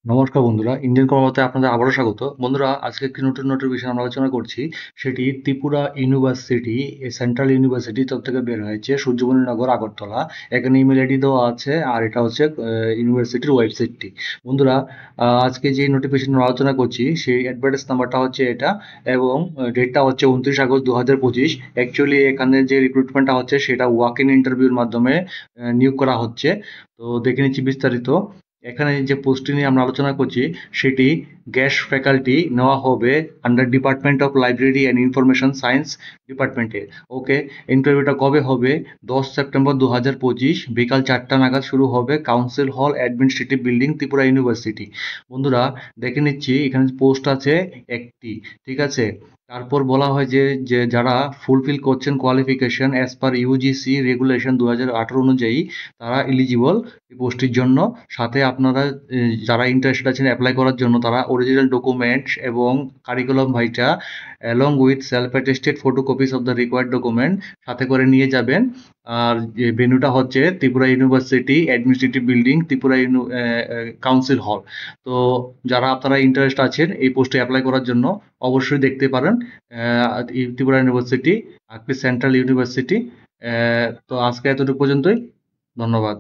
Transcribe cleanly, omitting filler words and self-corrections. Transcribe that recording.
নমস্কার বন্ধুরা, ইন্ডিয়ান কর্মতে আপনাদের আবারও স্বাগত। বন্ধুরা, আজকে একটি নতুন নোটিফিকেশন আমরা আলোচনা করছি। সেটি ত্রিপুরা ইউনিভার্সিটি, সেন্ট্রাল ইউনিভার্সিটি তরফ থেকে বের হয়েছে, সূর্যমণিনগর, আগরতলা। এখানে ইমেল আইডি দেওয়া আছে, আর এটা হচ্ছে ইউনিভার্সিটির ওয়েবসাইটটি। বন্ধুরা, আজকে যে নোটিফিকেশন আলোচনা করছি সেই অ্যাডভার্টাইজ নাম্বারটা হচ্ছে এটা, এবং ডেটটা হচ্ছে 29 আগস্ট 2025। অ্যাকচুয়ালি এখানে যে রিক্রুটমেন্টটা হচ্ছে সেটা ওয়াক ইন ইন্টারভিউর মাধ্যমে নিয়োগ করা হচ্ছে। তো দেখে নিচ্ছি বিস্তারিত। এখানে যে পোস্টটি নিয়ে আমরা আলোচনা করছি সেটি গেস্ট ফ্যাকাল্টি নেওয়া হবে under department of library and information science ডিপার্টমেন্টে। ওকে, ইন্টারভিউটা কবে হবে? 10 সেপ্টেম্বর 2025 বিকাল 4টা নাগাদ শুরু হবে। কাউন্সিল হল, অ্যাডমিনিস্ট্রেটিভ বিল্ডিং, ত্রিপুরা ইউনিভার্সিটি। বন্ধুরা, দেখে নিচ্ছি এখানে পোস্ট আছে একটি, ঠিক আছে। তারপর বলা হয় যে যে যারা ফুলফিল করছেন qualification as per UGC regulation 2018 অনুযায়ী তারা এলিজিবল এই পোস্টটির জন্য। সাথে আপনারা যারা ইন্টারেস্টেড আছেন অ্যাপ্লাই করার জন্য, তারা অরিজিনাল ডকুমেন্টস এবং কারিকুলাম ভাইটা along with self attested photocopies of the required document সাথে করে নিয়ে যাবেন। আর যে ভেন্যুটা হচ্ছে Tripura university administrative building, Tripura council হল। তো যারা আপনারা ইন্টারেস্ট আছেন এই পোস্টে অ্যাপ্লাই করার জন্য, অবশ্যই দেখতে পারেন এই ত্রিপুরা ইউনিভার্সিটি, আকলি সেন্ট্রাল ইউনিভার্সিটি। তো আজকে এতটুকু পর্যন্তই। ধন্যবাদ।